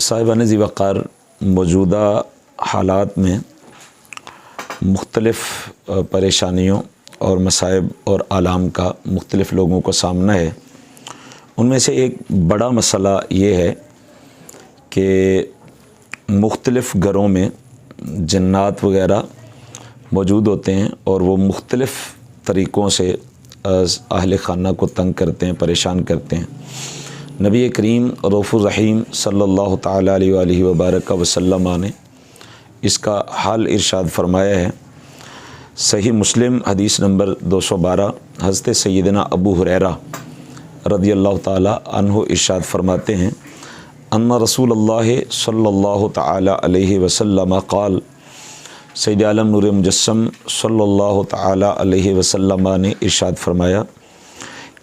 साहिबान ज़ी वक़ार मौजूदा हालात में मुख्तलिफ़ परेशानियों और मसाइब और आलाम का मुख्तलिफ़ लोगों को सामना है। उनमें से एक बड़ा मसला ये है कि मुख्तलिफ़ घरों में जन्नात वग़ैरह मौजूद होते हैं और वो मुख्तलिफ़ तरीक़ों से अहले खाना को तंग करते हैं, परेशान करते हैं। नबी करीम रऊफ़ुर रहीम सल्लल्लाहु ताला अलैहि व बारक वसल्लम ने इसका हल इरशाद फरमाया है। सही मुस्लिम हदीस नंबर 212 हज़रत सैयदना अबू हुरैरा रज़ियल्लाहु ताला अन्हु इरशाद फरमाते हैं, अन्ना रसूलुल्लाह सल्लल्लाहु ताला अलैहि वसल्लम क़ाल, सैयद आलम नूर मुजस्सम सल्लल्लाहु ताला अलैहि वसल्लम ने इरशाद फरमाया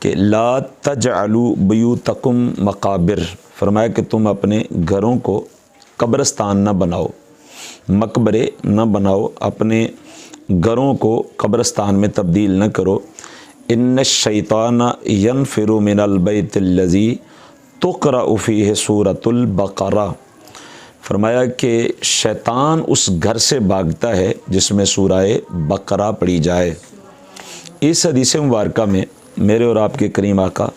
कि ला तजअलू बुयूतकुम मकाबिर, फरमाया कि तुम अपने घरों को कब्रस्तान न बनाओ, मकबरे न बनाओ, अपने घरों को कब्रस्तान में तब्दील न करो। इन्न शैतान यनफिरु मिनल बैतिल्लज़ी तुक़रअ फ़ीहि सूरतुल बक़रा, फरमाया कि शैतान उस घर से भागता है जिसमें सूरह बकरा पढ़ी जाए। इस हदीस मुबारका में मेरे और आपके करीम आका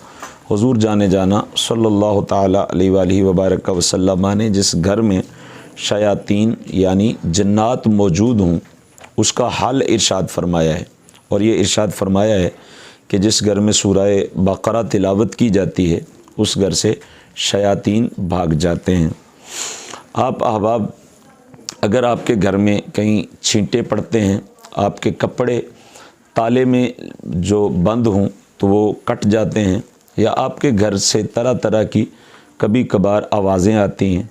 हुज़ूर जाने जाना सल्लल्लाहु ताला अलैहि व बारक वसल्लम ने जिस घर में शयातीन यानी जन्नात मौजूद हों उसका हल इरशाद फरमाया है। और ये इरशाद फरमाया है कि जिस घर में सूरह बकरा तिलावत की जाती है उस घर से शयातीन भाग जाते हैं। आप अहबाब, अगर आपके घर में कहीं छींटे पड़ते हैं, आपके कपड़े ताले में जो बंद हों तो वो कट जाते हैं, या आपके घर से तरह तरह की कभी कभार आवाज़ें आती हैं,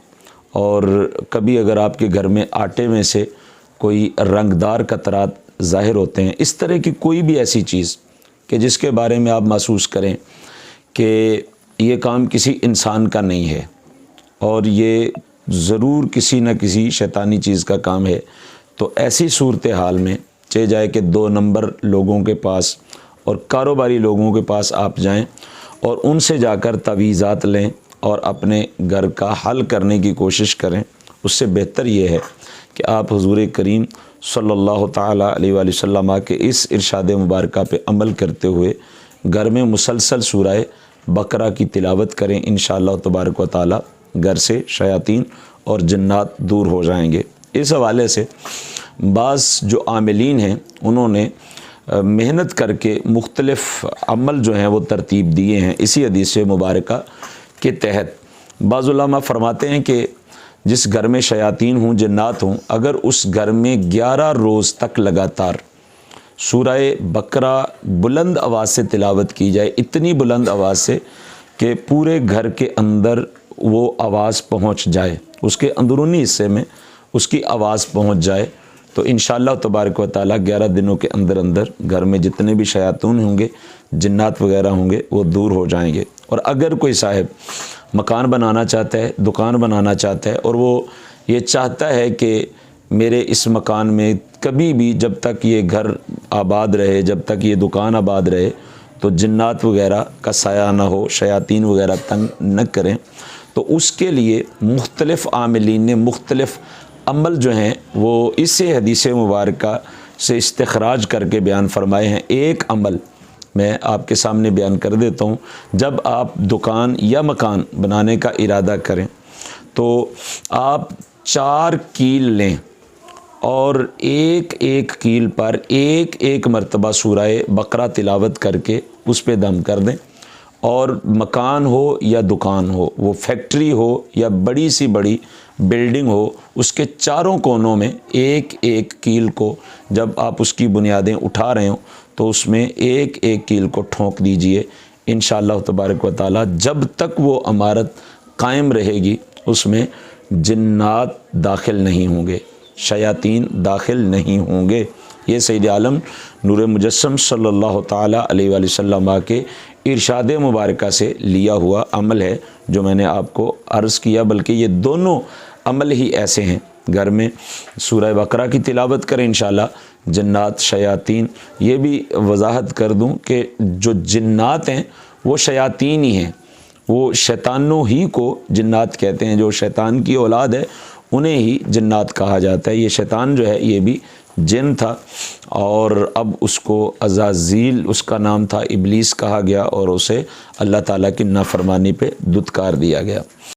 और कभी अगर आपके घर में आटे में से कोई रंगदार कतरात ज़ाहिर होते हैं, इस तरह की कोई भी ऐसी चीज़ कि जिसके बारे में आप महसूस करें कि ये काम किसी इंसान का नहीं है और ये ज़रूर किसी न किसी शैतानी चीज़ का काम है, तो ऐसी सूरत हाल में चाहे जाए कि 2 नंबर लोगों के पास और कारोबारी लोगों के पास आप जाएं और उनसे जाकर तवीज़ात लें और अपने घर का हल करने की कोशिश करें। उससे बेहतर ये है कि आप हुज़ूर करीम सल्लल्लाहु ताला अलैहि वसल्लम के इस इरशाद मुबारका पे अमल करते हुए घर में मुसलसल सूरह बकरा की तिलावत करें। इंशाअल्लाह तबारक व तआला घर से शयातीन और जन्नात दूर हो जाएंगे। इस हवाले से बाज़ जो आमिलीन हैं उन्होंने मेहनत करके मुख्तलिफ़ अमल जो हैं वो तरतीब दिए हैं। इसी हदीस मुबारका के तहत बाज़ उलमा फरमाते हैं कि जिस घर में शयातीन हों, जन्नात हों, अगर उस घर में 11 रोज़ तक लगातार सूरह बकरा बुलंद आवाज़ से तिलावत की जाए, इतनी बुलंद आवाज़ से कि पूरे घर के अंदर वो आवाज़ पहुंच जाए, उसके अंदरूनी हिस्से में उसकी आवाज़ पहुंच जाए, तो इंशाअल्लाह तबारक व तआला 11 दिनों के अंदर अंदर घर में जितने भी शयातून होंगे, जिन्नात वगैरह होंगे, वो दूर हो जाएंगे। और अगर कोई साहिब मकान बनाना चाहता है, दुकान बनाना चाहता है, और वो ये चाहता है कि मेरे इस मकान में कभी भी जब तक ये घर आबाद रहे, जब तक ये दुकान आबाद रहे, तो जिन्नात वगैरह का साया ना हो, शयातीन वगैरह तंग न करें, तो उसके लिए मुख्तलिफ़ आमिलीन ने मुख्तलिफ़ अमल जो हैं वो इसी हदीस मुबारका से इस्तिखराज करके बयान फरमाए हैं। एक अमल मैं आपके सामने बयान कर देता हूँ। जब आप दुकान या मकान बनाने का इरादा करें तो आप 4 कील लें और एक एक कील पर एक एक मरतबा सूरह बकरा तिलावत करके उस पर दम कर दें। और मकान हो या दुकान हो, वो फैक्ट्री हो या बड़ी सी बड़ी बिल्डिंग हो, उसके चारों कोनों में एक एक कील को जब आप उसकी बुनियादें उठा रहे हो तो उसमें एक एक कील को ठोंक दीजिए। इंशाअल्लाह तबारक व तआला जब तक वो इमारत कायम रहेगी उसमें जिन्नात दाखिल नहीं होंगे, शयातीन दाखिल नहीं होंगे। ये सैयद आलम नूर मुजस्सम सल्लल्लाहु ताला अलैहि वसल्लम के इरशाद मुबारका से लिया हुआ अमल है जो मैंने आपको अर्ज़ किया। बल्कि ये दोनों अमल ही ऐसे हैं, घर में सूरह बकरा की तिलावत करें इंशाअल्लाह, जन्नात शयातीन। ये भी वजाहत कर दूं कि जो जिन्नात हैं वो शयातीन ही हैं وہ شیطانوں ہی کو جنات کہتے ہیں، جو شیطان کی اولاد ہے انہیں ہی جنات کہا جاتا ہے۔ یہ شیطان جو ہے یہ بھی جن تھا، اور اب اس کو عزازیل اس کا نام تھا، ابلیس کہا گیا، اور اسے اللہ تعالیٰ کی نافرمانی پہ دھتکار دیا گیا۔